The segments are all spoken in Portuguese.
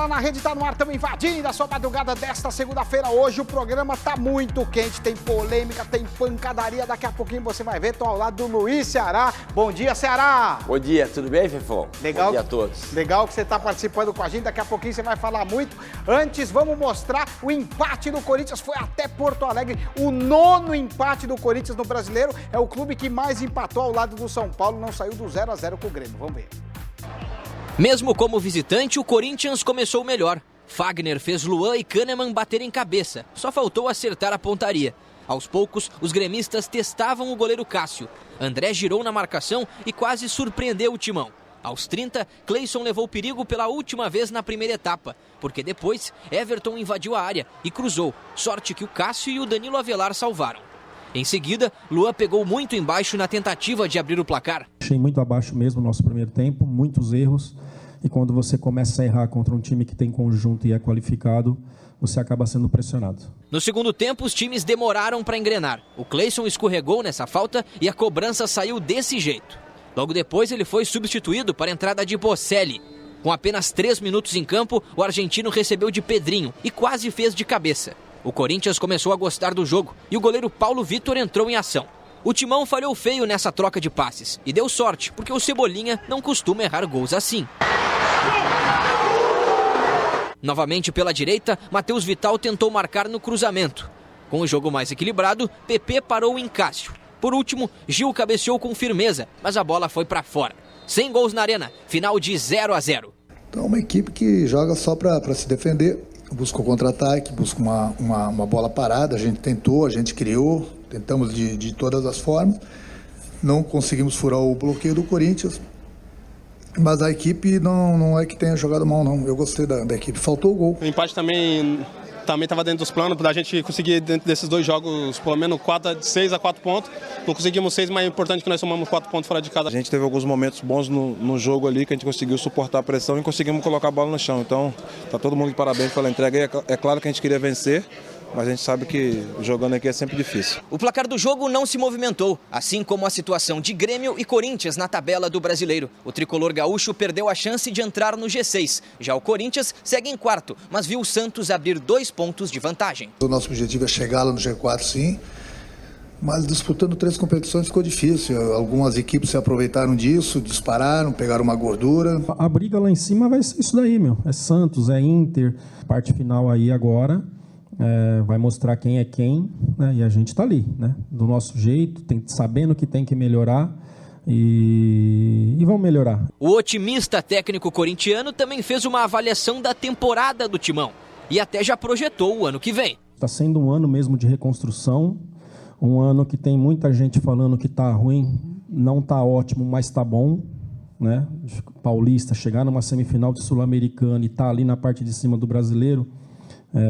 Bola na Rede tá no ar, estamos invadindo a sua madrugada desta segunda-feira. Hoje o programa tá muito quente, tem polêmica, tem pancadaria. Daqui a pouquinho você vai ver, tô ao lado do Luiz Ceará. Bom dia, Ceará! Bom dia, tudo bem, Fefão? Legal, bom dia a todos. Legal que você tá participando com a gente, daqui a pouquinho você vai falar muito. Antes, vamos mostrar o empate do Corinthians, foi até Porto Alegre. O 9º empate do Corinthians no Brasileiro, é o clube que mais empatou ao lado do São Paulo, não saiu do 0-0 com o Grêmio. Vamos ver. Mesmo como visitante, o Corinthians começou melhor. Fagner fez Luan e Kahneman baterem cabeça, só faltou acertar a pontaria. Aos poucos, os gremistas testavam o goleiro Cássio. André girou na marcação e quase surpreendeu o timão. Aos 30, Cleison levou perigo pela última vez na primeira etapa, porque depois Everton invadiu a área e cruzou, sorte que o Cássio e o Danilo Avelar salvaram. Em seguida, Luan pegou muito embaixo na tentativa de abrir o placar. Achei muito abaixo mesmo o nosso primeiro tempo, muitos erros. E quando você começa a errar contra um time que tem conjunto e é qualificado, você acaba sendo pressionado. No segundo tempo, os times demoraram para engrenar. O Cleison escorregou nessa falta e a cobrança saiu desse jeito. Logo depois, ele foi substituído para a entrada de Bocelli. Com apenas 3 minutos em campo, o argentino recebeu de Pedrinho e quase fez de cabeça. O Corinthians começou a gostar do jogo e o goleiro Paulo Vitor entrou em ação. O timão falhou feio nessa troca de passes e deu sorte, porque o Cebolinha não costuma errar gols assim. Novamente pela direita, Matheus Vital tentou marcar no cruzamento. Com o jogo mais equilibrado, PP parou em Cássio. Por último, Gil cabeceou com firmeza, mas a bola foi para fora. 100 gols na arena, final de 0-0. Então é uma equipe que joga só para se defender. Busca o contra-ataque, busca uma bola parada, a gente tentou, a gente criou, tentamos de todas as formas, não conseguimos furar o bloqueio do Corinthians, mas a equipe não é que tenha jogado mal não, eu gostei da equipe, faltou o gol. O empate também estava dentro dos planos, da gente conseguir dentro desses 2 jogos, pelo menos 6 a 4 pontos, não conseguimos 6, mas é importante que nós somamos 4 pontos fora de casa. A gente teve alguns momentos bons no jogo ali, que a gente conseguiu suportar a pressão e conseguimos colocar a bola no chão, então tá todo mundo de parabéns pela entrega, é claro que a gente queria vencer, mas a gente sabe que jogando aqui é sempre difícil. O placar do jogo não se movimentou, assim como a situação de Grêmio e Corinthians na tabela do Brasileiro. O tricolor gaúcho perdeu a chance de entrar no G6. Já o Corinthians segue em quarto, mas viu o Santos abrir 2 pontos de vantagem. O nosso objetivo é chegar lá no G4 sim, mas disputando 3 competições ficou difícil. Algumas equipes se aproveitaram disso, dispararam, pegaram uma gordura. A briga lá em cima vai ser isso daí, meu. É Santos, é Inter, parte final aí agora. Vai mostrar quem é quem, né? E a gente está ali, né? Do nosso jeito, sabendo que tem que melhorar e vamos melhorar. O otimista técnico corintiano também fez uma avaliação da temporada do timão e até já projetou o ano que vem. Está sendo um ano mesmo de reconstrução, um ano que tem muita gente falando que está ruim, não está ótimo, mas está bom, né? Paulista chegar numa semifinal de Sul-Americana e estar ali na parte de cima do Brasileiro,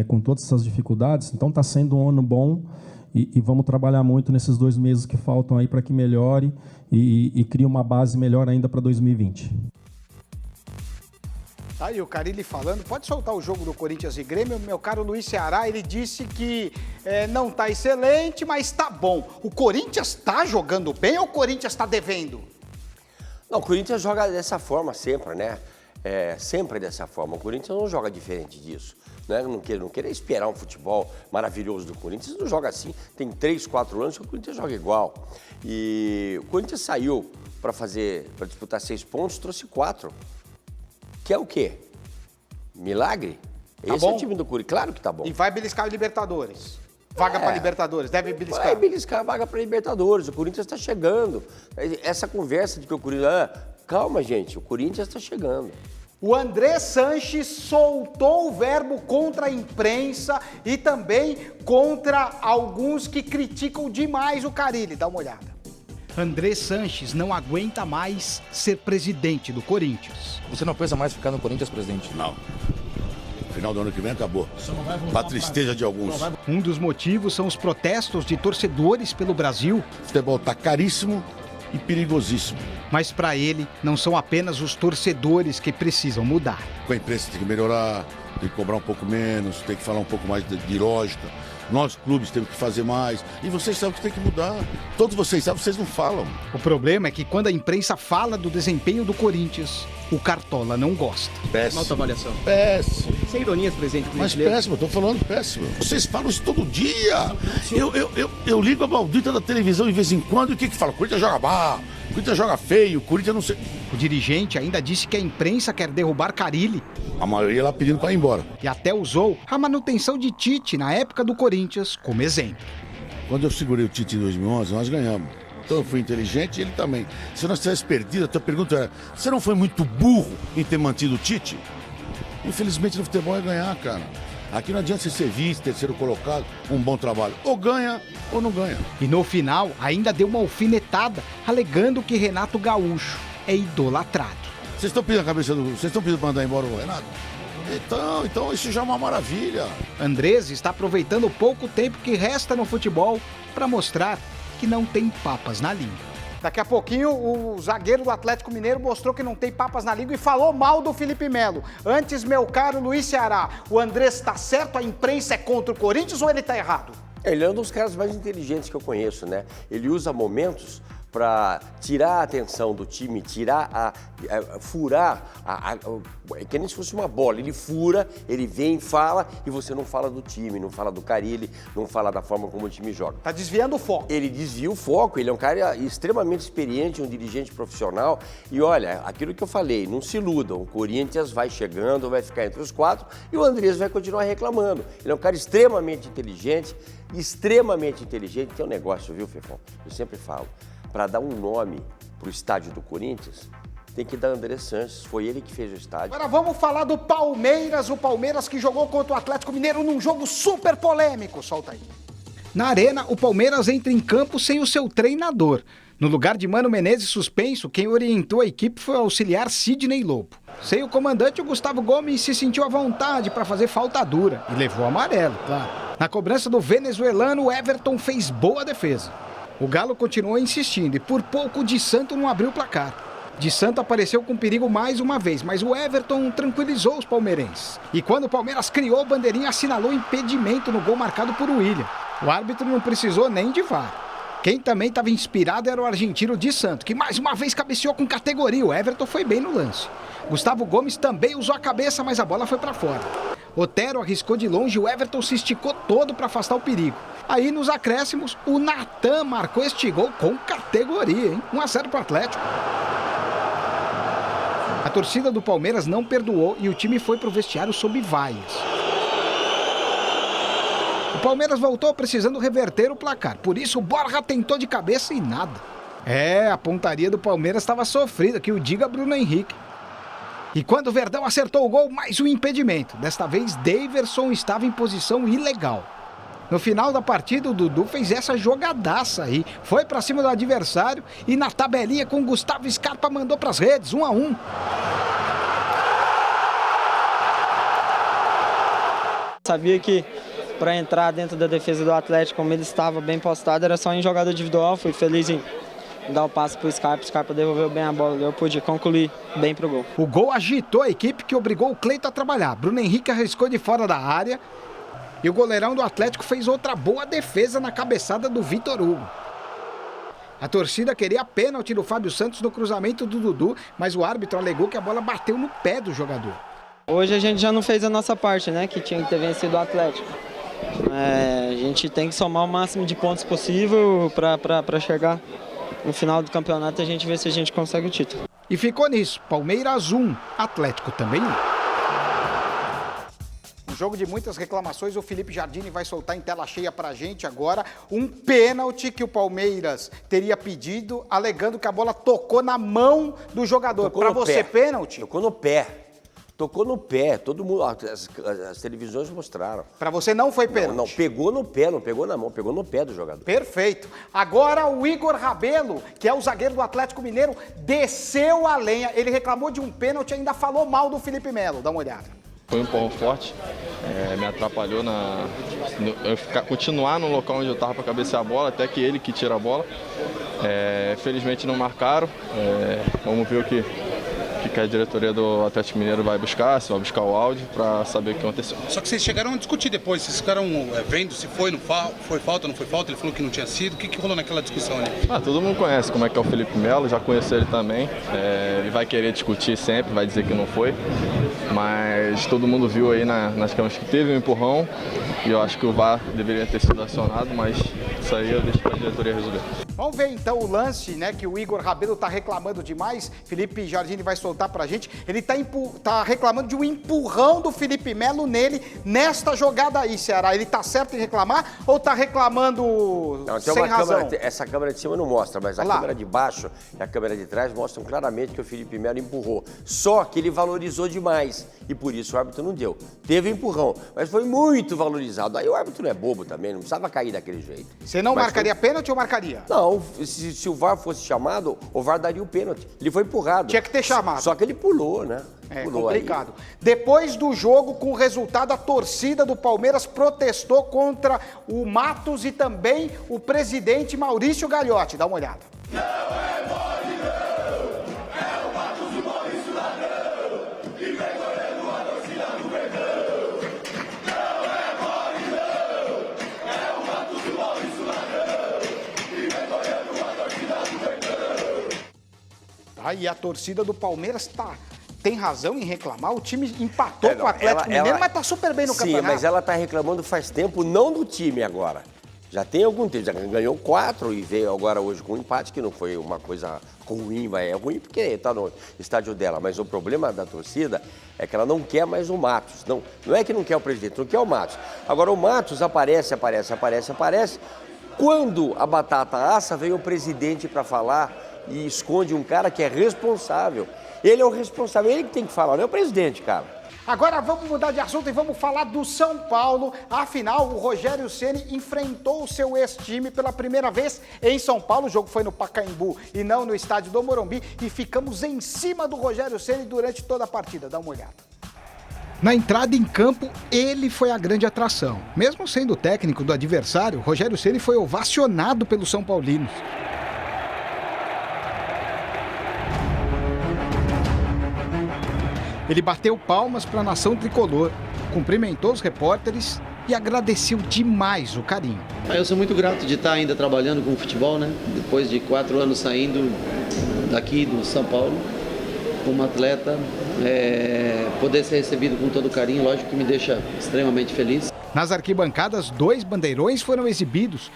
com todas essas dificuldades, então está sendo um ano bom e vamos trabalhar muito nesses 2 meses que faltam aí para que melhore e crie uma base melhor ainda para 2020. Tá aí o Carille falando, pode soltar o jogo do Corinthians e Grêmio, meu caro Luiz Ceará, ele disse que não está excelente, mas está bom. O Corinthians está jogando bem ou o Corinthians está devendo? Não, o Corinthians joga dessa forma sempre, né? Sempre dessa forma, o Corinthians não joga diferente disso. Não querer esperar um futebol maravilhoso do Corinthians, não joga assim. Tem 3, 4 anos que o Corinthians joga igual. E o Corinthians saiu para disputar 6 pontos, trouxe 4. Que é o quê? Milagre? Tá Esse bom? é o time do Corinthians, claro que tá bom. E vai beliscar o Libertadores. Vaga para Libertadores, deve beliscar. Vai beliscar a vaga para Libertadores, o Corinthians está chegando. Essa conversa de que o Corinthians... calma, gente, o Corinthians está chegando. O André Sanches soltou o verbo contra a imprensa e também contra alguns que criticam demais o Carille. Dá uma olhada. André Sanches não aguenta mais ser presidente do Corinthians. Você não pensa mais ficar no Corinthians, presidente? Não. Final do ano que vem acabou. Para tristeza de alguns. Um dos motivos são os protestos de torcedores pelo Brasil. O futebol está caríssimo e perigosíssimo. Mas para ele, não são apenas os torcedores que precisam mudar. A imprensa tem que melhorar, tem que cobrar um pouco menos, tem que falar um pouco mais de lógica. Nós, clubes, temos que fazer mais. E vocês sabem que tem que mudar. Todos vocês sabem, vocês não falam. O problema é que quando a imprensa fala do desempenho do Corinthians, o Cartola não gosta. Péssimo. Alta avaliação. Péssimo. Sem ironias, presidente. Mas péssimo, eu tô falando péssimo. Vocês falam isso todo dia. Eu ligo a maldita da televisão de vez em quando e o que fala? Corinthians joga mal, Corinthians joga feio, Corinthians não sei... O dirigente ainda disse que a imprensa quer derrubar Carille. A maioria lá pedindo para ir embora. E até usou a manutenção de Tite na época do Corinthians como exemplo. Quando eu segurei o Tite em 2011, nós ganhamos. Então eu fui inteligente e ele também. Se nós tivéssemos perdido, a tua pergunta era, você não foi muito burro em ter mantido o Tite? Infelizmente no futebol é ganhar, cara. Aqui não adianta você ser vice, terceiro colocado, um bom trabalho. Ou ganha ou não ganha. E no final ainda deu uma alfinetada, alegando que Renato Gaúcho é idolatrado. Vocês estão pedindo a cabeça do... Vocês estão pedindo para mandar embora o Renato? Então isso já é uma maravilha. Andrés está aproveitando o pouco tempo que resta no futebol para mostrar que não tem papas na língua. Daqui a pouquinho, o zagueiro do Atlético Mineiro mostrou que não tem papas na língua e falou mal do Felipe Melo. Antes, meu caro Luiz Ceará, o Andrés está certo? A imprensa é contra o Corinthians ou ele está errado? Ele é um dos caras mais inteligentes que eu conheço, né? Ele usa momentos para tirar a atenção do time, furar, é que nem se fosse uma bola. Ele fura, ele vem, fala e você não fala do time, não fala do Carille, não fala da forma como o time joga. Tá desviando o foco. Ele desvia o foco, ele é um cara extremamente experiente, um dirigente profissional. E olha, aquilo que eu falei, não se iludam, o Corinthians vai chegando, vai ficar entre os 4 e o Andrés vai continuar reclamando. Ele é um cara extremamente inteligente, tem um negócio, viu, Fefão? Eu sempre falo. Para dar um nome para o estádio do Corinthians, tem que dar Andrés Sanches, foi ele que fez o estádio. Agora vamos falar do Palmeiras, o Palmeiras que jogou contra o Atlético Mineiro num jogo super polêmico, solta aí. Na Arena, o Palmeiras entra em campo sem o seu treinador. No lugar de Mano Menezes suspenso, quem orientou a equipe foi o auxiliar Sidney Lobo. Sem o comandante, o Gustavo Gomes se sentiu à vontade para fazer falta dura e levou amarelo, claro. Na cobrança do venezuelano, o Everton fez boa defesa. O Galo continuou insistindo e por pouco o Di Santo não abriu o placar. Di Santo apareceu com perigo mais uma vez, mas o Everton tranquilizou os palmeirenses. E quando o Palmeiras criou, o bandeirinha assinalou impedimento no gol marcado por William. O árbitro não precisou nem de VAR. Quem também estava inspirado era o argentino Di Santo, que mais uma vez cabeceou com categoria. O Everton foi bem no lance. Gustavo Gomes também usou a cabeça, mas a bola foi para fora. Otero arriscou de longe e o Everton se esticou todo para afastar o perigo. Aí, nos acréscimos, o Natan marcou este gol com categoria, hein? 1-0 para o Atlético. A torcida do Palmeiras não perdoou e o time foi para o vestiário sob vaias. O Palmeiras voltou precisando reverter o placar. Por isso, o Borja tentou de cabeça e nada. A pontaria do Palmeiras estava sofrida, que o diga Bruno Henrique. E quando o Verdão acertou o gol, mais um impedimento. Desta vez, Daverson estava em posição ilegal. No final da partida, o Dudu fez essa jogadaça aí. Foi pra cima do adversário e na tabelinha com o Gustavo Scarpa mandou pras redes, 1-1. Sabia que para entrar dentro da defesa do Atlético, como ele estava bem postado, era só em jogada individual. Fui feliz em dar o passe pro Scarpa. O Scarpa devolveu bem a bola. Eu pude concluir bem pro gol. O gol agitou a equipe que obrigou o Cleiton a trabalhar. Bruno Henrique arriscou de fora da área. E o goleirão do Atlético fez outra boa defesa na cabeçada do Vitor Hugo. A torcida queria pênalti do Fábio Santos no cruzamento do Dudu, mas o árbitro alegou que a bola bateu no pé do jogador. Hoje a gente já não fez a nossa parte, né? Que tinha que ter vencido o Atlético. A gente tem que somar o máximo de pontos possível para chegar no final do campeonato e a gente ver se a gente consegue o título. E ficou nisso. Palmeiras 1, Atlético também 1. Jogo de muitas reclamações, o Felipe Jardini vai soltar em tela cheia pra gente agora um pênalti que o Palmeiras teria pedido, alegando que a bola tocou na mão do jogador. Pra você, pênalti? Tocou no pé. Tocou no pé, todo mundo, as televisões mostraram. Pra você não foi pênalti? Não, pegou no pé, não pegou na mão, pegou no pé do jogador. Perfeito. Agora o Igor Rabelo, que é o zagueiro do Atlético Mineiro, desceu a lenha. Ele reclamou de um pênalti e ainda falou mal do Felipe Melo. Dá uma olhada. Foi um empurrão forte, me atrapalhou eu continuar no local onde eu estava para cabecear a bola, até que ele que tira a bola. Felizmente não marcaram, vamos ver o que que a diretoria do Atlético Mineiro vai buscar, se vai buscar o áudio para saber o que aconteceu. Só que vocês chegaram a discutir depois, vocês ficaram vendo se foi falta, não foi falta, ele falou que não tinha sido, o que rolou naquela discussão ali? Todo mundo conhece como é que é o Felipe Melo, já conheço ele também, ele vai querer discutir sempre, vai dizer que não foi, mas todo mundo viu aí nas câmeras que teve um empurrão e eu acho que o VAR deveria ter sido acionado, mas isso aí eu deixo para a diretoria resolver. Vamos ver então o lance, né, que o Igor Rabelo tá reclamando demais. Felipe Jardini vai soltar pra gente. Ele tá reclamando de um empurrão do Felipe Melo nele nesta jogada aí, Ceará. Ele tá certo em reclamar ou tá reclamando não, sem razão? Essa câmera de cima não mostra, mas a câmera de baixo e a câmera de trás mostram claramente que o Felipe Melo empurrou. Só que ele valorizou demais e por isso o árbitro não deu. Teve empurrão, mas foi muito valorizado. Aí o árbitro não é bobo também, não precisava cair daquele jeito. Você não marcaria pênalti ou marcaria? Não, se o VAR fosse chamado, o VAR daria o pênalti. Ele foi empurrado. Tinha que ter chamado. Só que ele pulou, né? É pulou complicado. Aí. Depois do jogo, com o resultado, a torcida do Palmeiras protestou contra o Matos e também o presidente Maurício Gagliotti. Dá uma olhada. Não é mole, não! É o Matos e o Maurício ladrão! E vem correndo a torcida do Verdão! Não é mole, não! É o Matos e o Maurício ladrão! E vem correndo a torcida do Verdão! Aí a torcida do Palmeiras tem razão em reclamar, o time empatou com o Atlético Mineiro, mas tá super bem no campeonato. Sim, mas ela tá reclamando faz tempo, não do time agora. Já tem algum tempo, já ganhou 4 e veio agora hoje com um empate, que não foi uma coisa ruim, mas é ruim porque tá no estádio dela. Mas o problema da torcida é que ela não quer mais o Matos. Não é que não quer o presidente, não quer o Matos. Agora o Matos aparece. Quando a batata assa, vem o presidente para falar e esconde um cara que é responsável. Ele é o responsável, ele que tem que falar, não é o presidente, cara. Agora vamos mudar de assunto e vamos falar do São Paulo. Afinal, o Rogério Ceni enfrentou o seu ex-time pela primeira vez em São Paulo. O jogo foi no Pacaembu e não no estádio do Morumbi. E ficamos em cima do Rogério Ceni durante toda a partida. Dá uma olhada. Na entrada em campo, ele foi a grande atração. Mesmo sendo o técnico do adversário, Rogério Ceni foi ovacionado pelos São Paulinos. Ele bateu palmas para a nação tricolor, cumprimentou os repórteres e agradeceu demais o carinho. Eu sou muito grato de estar ainda trabalhando com o futebol, né? Depois de 4 anos saindo daqui do São Paulo, como atleta, poder ser recebido com todo carinho, lógico que me deixa extremamente feliz. Nas arquibancadas, 2 bandeirões foram exibidos.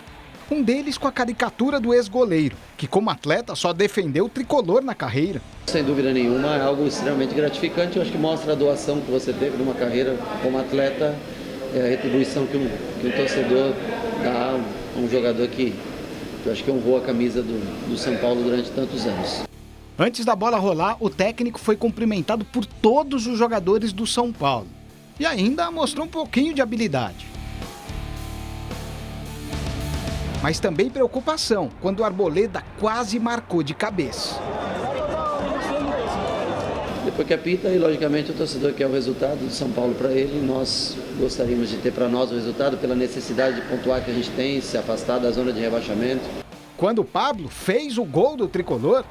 Um deles com a caricatura do ex-goleiro, que como atleta só defendeu o tricolor na carreira. Sem dúvida nenhuma, é algo extremamente gratificante. Eu acho que mostra a doação que você teve numa carreira como atleta, a retribuição que um torcedor dá a um jogador que eu acho que honrou a camisa do São Paulo durante tantos anos. Antes da bola rolar, o técnico foi cumprimentado por todos os jogadores do São Paulo. E ainda mostrou um pouquinho de habilidade. Mas também preocupação, quando o Arboleda quase marcou de cabeça. Depois que apita, e logicamente o torcedor quer o resultado do São Paulo para ele, nós gostaríamos de ter para nós o resultado pela necessidade de pontuar que a gente tem, se afastar da zona de rebaixamento. Quando o Pablo fez o gol do tricolor,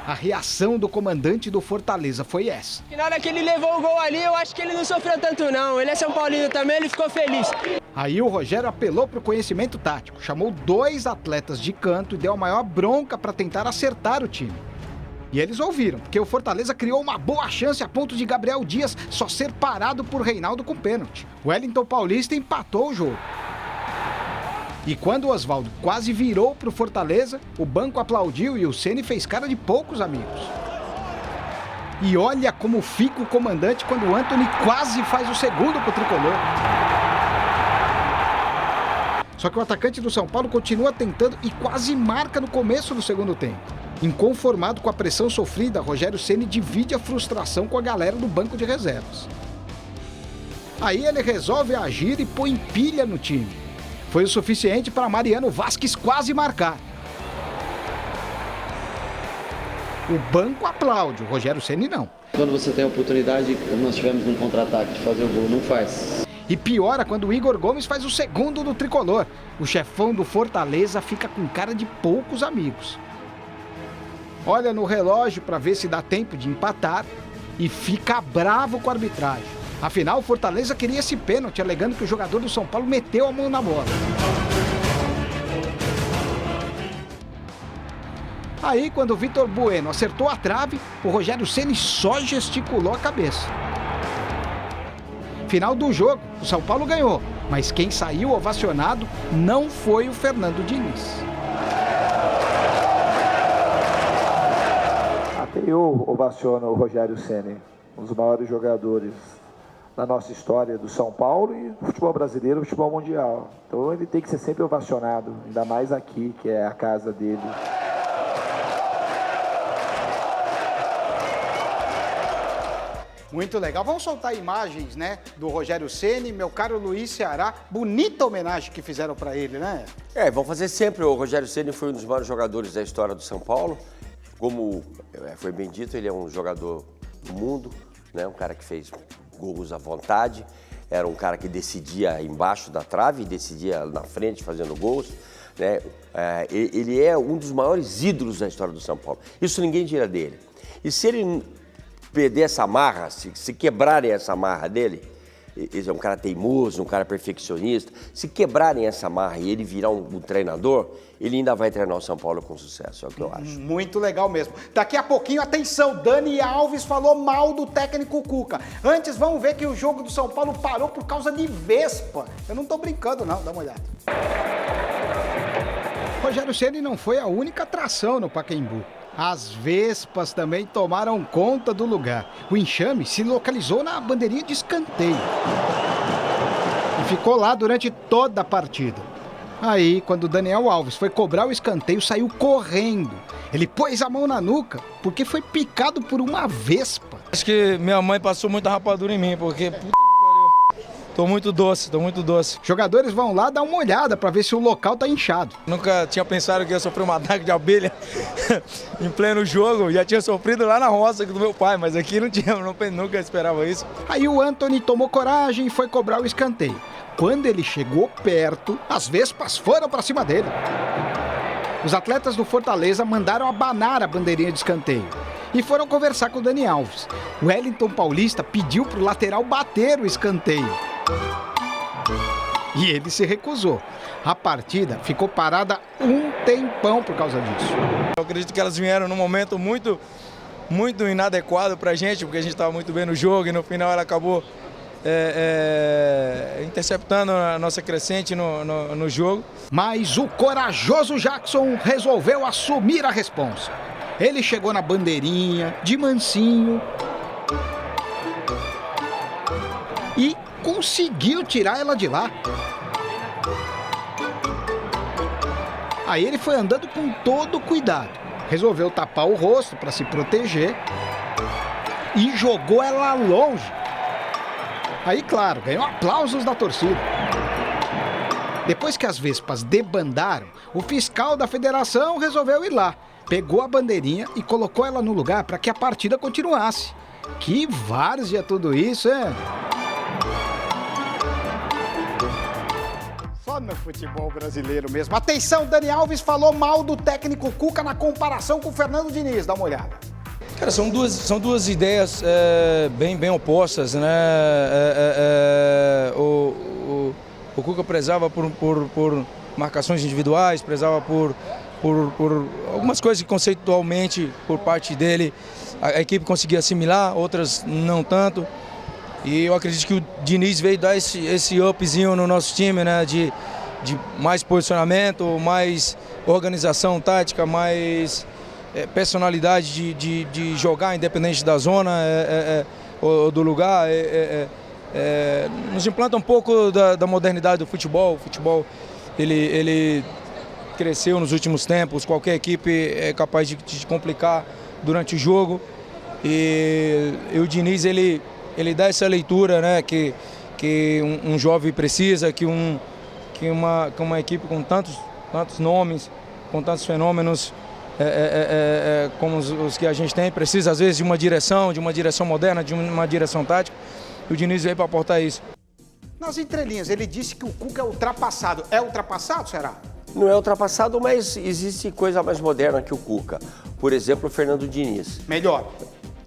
a reação do comandante do Fortaleza foi essa. Na hora que ele levou o gol ali, eu acho que ele não sofreu tanto não. Ele é São Paulino também, ele ficou feliz. Aí o Rogério apelou para o conhecimento tático, chamou 2 atletas de canto e deu a maior bronca para tentar acertar o time. E eles ouviram, porque o Fortaleza criou uma boa chance a ponto de Gabriel Dias só ser parado por Reinaldo com pênalti. O Wellington Paulista empatou o jogo. E quando o Oswaldo quase virou para o Fortaleza, o banco aplaudiu e o Ceni fez cara de poucos amigos. E olha como fica o comandante quando o Antony quase faz o segundo para o tricolor. Só que o atacante do São Paulo continua tentando e quase marca no começo do segundo tempo. Inconformado com a pressão sofrida, Rogério Ceni divide a frustração com a galera do banco de reservas. Aí ele resolve agir e põe pilha no time. Foi o suficiente para Mariano Vasquez quase marcar. O banco aplaude, o Rogério Ceni não. Quando você tem a oportunidade, como nós tivemos num contra-ataque, de fazer o gol, não faz. E piora quando o Igor Gomes faz o segundo do tricolor. O chefão do Fortaleza fica com cara de poucos amigos. Olha no relógio para ver se dá tempo de empatar e fica bravo com a arbitragem. Afinal, o Fortaleza queria esse pênalti, alegando que o jogador do São Paulo meteu a mão na bola. Aí, quando o Vitor Bueno acertou a trave, o Rogério Ceni só gesticulou a cabeça. Final do jogo, o São Paulo ganhou, mas quem saiu ovacionado não foi o Fernando Diniz. Até eu ovaciono o Rogério Ceni, um dos maiores jogadores da nossa história do São Paulo e do futebol brasileiro, do futebol mundial. Então ele tem que ser sempre ovacionado, ainda mais aqui, que é a casa dele. Muito legal. Vamos soltar imagens, né, do Rogério Ceni, meu caro Luiz Ceará. Bonita homenagem que fizeram para ele, né? Vão fazer sempre. O Rogério Ceni foi um dos maiores jogadores da história do São Paulo. Como foi bem dito, ele é um jogador do mundo, né? Um cara que fez gols à vontade. Era um cara que decidia embaixo da trave, decidia na frente fazendo gols, né? Ele é um dos maiores ídolos da história do São Paulo. Isso ninguém tira dele. E se ele perder essa marra, se quebrarem essa marra dele, ele é um cara teimoso, um cara perfeccionista, se quebrarem essa marra e ele virar um treinador, ele ainda vai treinar o São Paulo com sucesso, é o que eu acho. Muito legal mesmo. Daqui a pouquinho, atenção, Dani Alves falou mal do técnico Cuca. Antes, vamos ver que o jogo do São Paulo parou por causa de Vespa. Eu não tô brincando não, dá uma olhada. Rogério Ceni não foi a única atração no Pacaembu. As Vespas também tomaram conta do lugar. O enxame se localizou na bandeirinha de escanteio e ficou lá durante toda a partida. Aí, quando o Daniel Alves foi cobrar o escanteio, saiu correndo. Ele pôs a mão na nuca porque foi picado por uma Vespa. Acho que minha mãe passou muita rapadura em mim, porque puta que pariu. Tô muito doce. Jogadores vão lá dar uma olhada para ver se o local tá inchado. Nunca tinha pensado que ia sofrer um ataque de abelha em pleno jogo. Já tinha sofrido lá na roça do meu pai, mas aqui não tinha, nunca esperava isso. Aí o Antony tomou coragem e foi cobrar o escanteio. Quando ele chegou perto, as Vespas foram para cima dele. Os atletas do Fortaleza mandaram abanar a bandeirinha de escanteio e foram conversar com o Dani Alves. O Wellington Paulista pediu pro lateral bater o escanteio e ele se recusou. A partida ficou parada um tempão por causa disso. Eu acredito que elas vieram num momento muito inadequado pra gente, porque a gente estava muito bem no jogo e no final ela acabou interceptando a nossa crescente no jogo. Mas o corajoso Jackson resolveu assumir a responsa. Ele chegou na bandeirinha, de mansinho, e conseguiu tirar ela de lá. Aí ele foi andando com todo cuidado. Resolveu tapar o rosto para se proteger e jogou ela longe. Aí, claro, ganhou aplausos da torcida. Depois que as Vespas debandaram, o fiscal da federação resolveu ir lá. Pegou a bandeirinha e colocou ela no lugar para que a partida continuasse. Que várzea tudo isso, é? Só no futebol brasileiro mesmo. Atenção, Dani Alves falou mal do técnico Cuca na comparação com o Fernando Diniz. Dá uma olhada. Cara, são duas ideias bem opostas, né? O Cuca prezava por marcações individuais, prezava por algumas coisas que conceitualmente, por parte dele, a equipe conseguia assimilar, outras não tanto. E eu acredito que o Diniz veio dar esse upzinho no nosso time, né? De mais posicionamento, mais organização tática, mais personalidade de jogar independente da zona ou do lugar. Nos implanta um pouco da modernidade do futebol. O futebol ele cresceu nos últimos tempos, qualquer equipe é capaz de complicar durante o jogo. E o Diniz ele dá essa leitura, né, que um jovem precisa, que uma equipe com tantos nomes, com tantos fenômenos como os que a gente tem, precisa às vezes de uma direção moderna, de uma direção tática. E o Diniz veio para aportar isso. Nas entrelinhas, ele disse que o Cuca é ultrapassado. É ultrapassado, será? Não é ultrapassado, mas existe coisa mais moderna que o Cuca. Por exemplo, o Fernando Diniz. Melhor.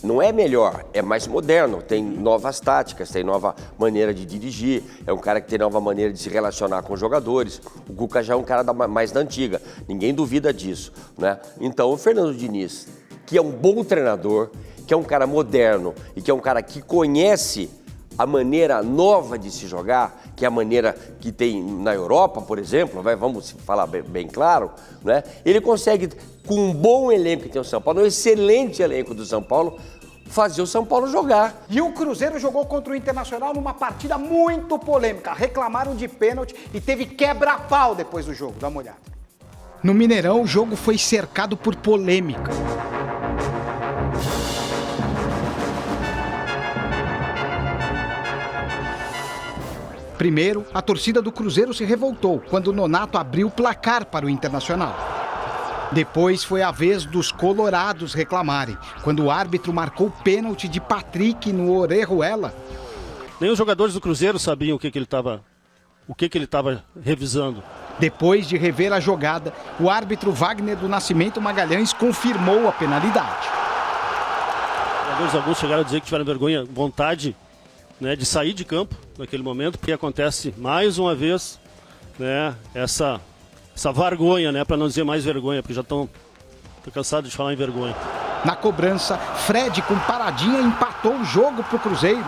Não é melhor, é mais moderno, tem novas táticas, tem nova maneira de dirigir, é um cara que tem nova maneira de se relacionar com os jogadores. O Cuca já é um cara mais da antiga, ninguém duvida disso, né? Então o Fernando Diniz, que é um bom treinador, que é um cara moderno e que é um cara que conhece a maneira nova de se jogar, que é a maneira que tem na Europa, por exemplo, vamos falar bem claro, né? Ele consegue, com um bom elenco que tem o São Paulo, um excelente elenco do São Paulo, fazer o São Paulo jogar. E o Cruzeiro jogou contra o Internacional numa partida muito polêmica. Reclamaram de pênalti e teve quebra-pau depois do jogo. Dá uma olhada. No Mineirão, o jogo foi cercado por polêmica. Primeiro, a torcida do Cruzeiro se revoltou quando o Nonato abriu o placar para o Internacional. Depois foi a vez dos colorados reclamarem, quando o árbitro marcou pênalti de Patrick no Orejuela. Nem os jogadores do Cruzeiro sabiam o que ele estava revisando. Depois de rever a jogada, o árbitro Wagner do Nascimento Magalhães confirmou a penalidade. Alguns chegaram a dizer que tiveram vergonha, vontade, né, de sair de campo naquele momento, porque acontece mais uma vez, né, essa vergonha, né, para não dizer mais vergonha, porque já estão cansados de falar em vergonha. Na cobrança, Fred com paradinha empatou o jogo para o Cruzeiro.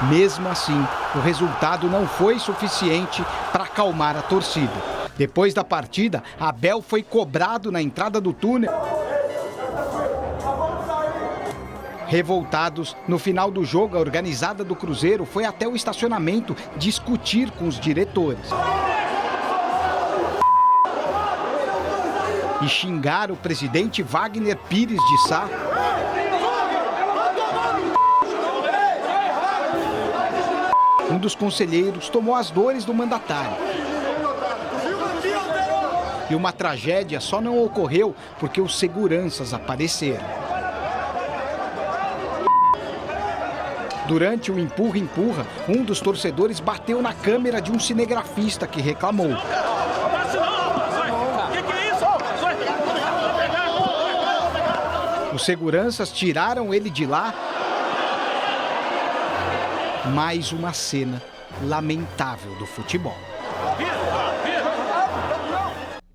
Mesmo assim, o resultado não foi suficiente para acalmar a torcida. Depois da partida, Abel foi cobrado na entrada do túnel. Revoltados, no final do jogo, a organizada do Cruzeiro foi até o estacionamento discutir com os diretores. E xingar o presidente Wagner Pires de Sá. Um dos conselheiros tomou as dores do mandatário. E uma tragédia só não ocorreu porque os seguranças apareceram. Durante o empurra-empurra, um dos torcedores bateu na câmera de um cinegrafista que reclamou. Os seguranças tiraram ele de lá. Mais uma cena lamentável do futebol.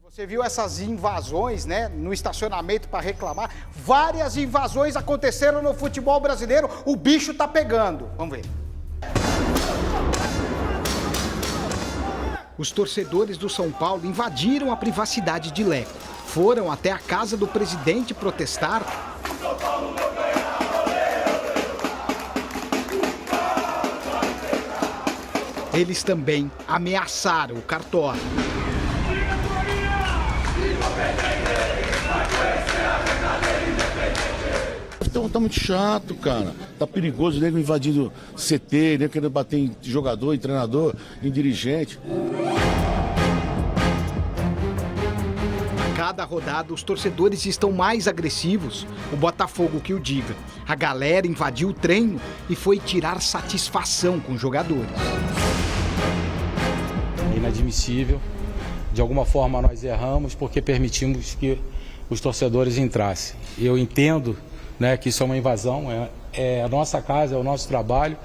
Você viu essas invasões, né, no estacionamento para reclamar? Várias invasões aconteceram no futebol brasileiro. O bicho tá pegando. Vamos ver. Os torcedores do São Paulo invadiram a privacidade de Leco. Foram até a casa do presidente protestar. Eles também ameaçaram o Cartola. Então tá muito chato, cara. Tá perigoso, nego invadindo CT, nego querendo bater em jogador, em treinador, em dirigente. A cada rodada, os torcedores estão mais agressivos. O Botafogo que o diga. A galera invadiu o treino e foi tirar satisfação com os jogadores. É inadmissível. De alguma forma nós erramos porque permitimos que os torcedores entrassem. Eu entendo, né, que isso é uma invasão, é a nossa casa, é o nosso trabalho.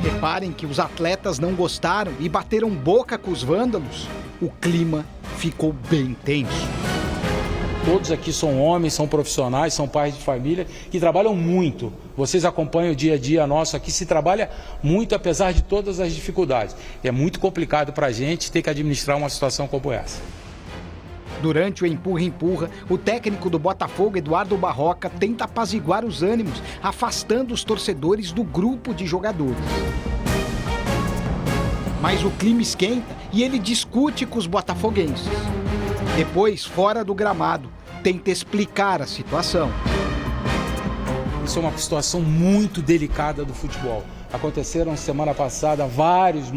Reparem que os atletas não gostaram e bateram boca com os vândalos. O clima ficou bem tenso. Todos aqui são homens, são profissionais, são pais de família que trabalham muito. Vocês acompanham o dia a dia nosso aqui, se trabalha muito apesar de todas as dificuldades. É muito complicado para a gente ter que administrar uma situação como essa. Durante o empurra-empurra, o técnico do Botafogo, Eduardo Barroca, tenta apaziguar os ânimos, afastando os torcedores do grupo de jogadores. Mas o clima esquenta e ele discute com os botafoguenses. Depois, fora do gramado, tenta explicar a situação. Isso é uma situação muito delicada do futebol. Aconteceram semana passada vários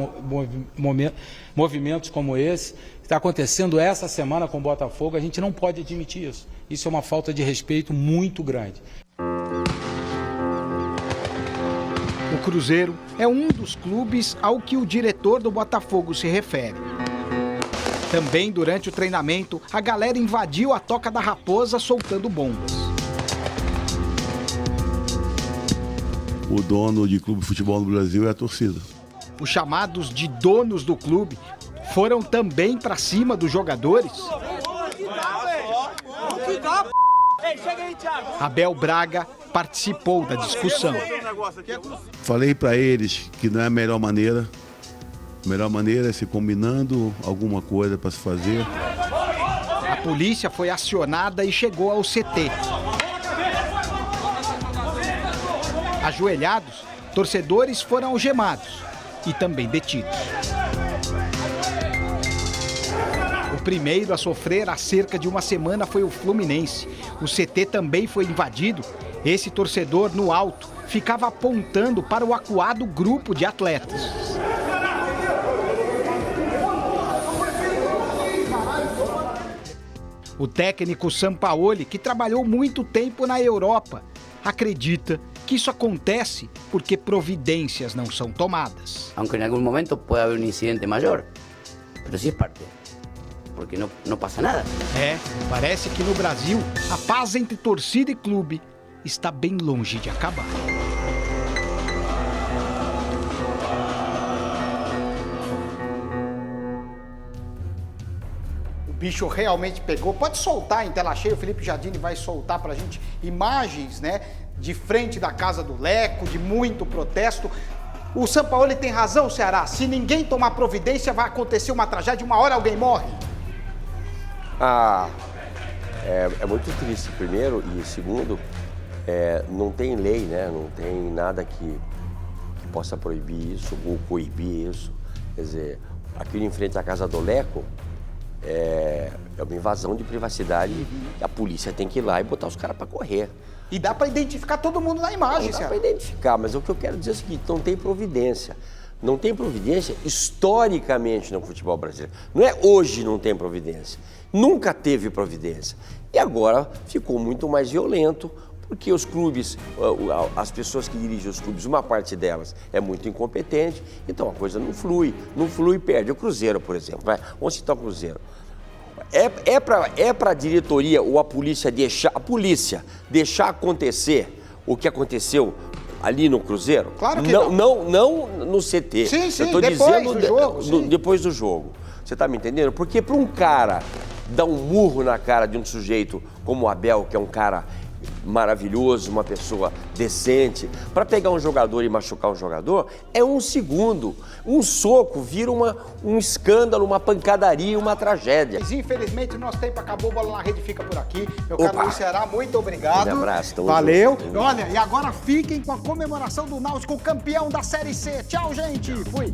movimentos como esse. Está acontecendo essa semana com o Botafogo, a gente não pode admitir isso. Isso é uma falta de respeito muito grande. O Cruzeiro é um dos clubes ao que o diretor do Botafogo se refere. Também durante o treinamento, a galera invadiu a Toca da Raposa soltando bombas. O dono de clube de futebol no Brasil é a torcida. Os chamados de donos do clube foram também para cima dos jogadores. Abel Braga participou da discussão. Falei para eles que não é a melhor maneira. A melhor maneira é se combinando alguma coisa para se fazer. A polícia foi acionada e chegou ao CT. Ajoelhados, torcedores foram algemados e também detidos. O primeiro a sofrer há cerca de uma semana foi o Fluminense. O CT também foi invadido. Esse torcedor, no alto, ficava apontando para o acuado grupo de atletas. O técnico Sampaoli, que trabalhou muito tempo na Europa, acredita que isso acontece porque providências não são tomadas. Aunque em algum momento pode haver incidente maior, mas isso é parte, porque não passa nada. Parece que no Brasil a paz entre torcida e clube está bem longe de acabar. O bicho realmente pegou. Pode soltar em tela cheia, o Felipe Jardini vai soltar pra gente imagens, né, de frente da casa do Leco, de muito protesto. O Sampaoli tem razão, Ceará. Se ninguém tomar providência, vai acontecer uma tragédia, uma hora alguém morre. É muito triste, primeiro, e segundo, não tem lei, né? Não tem nada que possa proibir isso ou coibir isso. Quer dizer, aquilo em frente à casa do Leco é uma invasão de privacidade. A polícia tem que ir lá e botar os caras para correr. E dá para identificar todo mundo na imagem, Dá para identificar, mas o que eu quero dizer é o seguinte, não tem providência. Não tem providência historicamente no futebol brasileiro. Não é hoje não tem providência. Nunca teve providência. E agora ficou muito mais violento, porque os clubes, as pessoas que dirigem os clubes, uma parte delas é muito incompetente, então a coisa não flui e perde. O Cruzeiro, por exemplo, vamos citar o Cruzeiro. É para a diretoria ou a polícia deixar acontecer o que aconteceu ali no Cruzeiro? Claro que não no CT. Sim, eu tô depois dizendo do jogo. depois do jogo. Você tá me entendendo? Porque para um cara dar um murro na cara de um sujeito como o Abel, que é um cara maravilhoso, uma pessoa decente, para pegar um jogador e machucar um jogador, é um segundo. Um soco vira um escândalo, uma pancadaria, uma tragédia. Mas infelizmente nosso tempo acabou, Bola na Rede fica por aqui. Meu caro Luiz Ceará, muito obrigado. Um abraço. Valeu. Olha, e agora fiquem com a comemoração do Náutico campeão da Série C. Tchau, gente. Fui.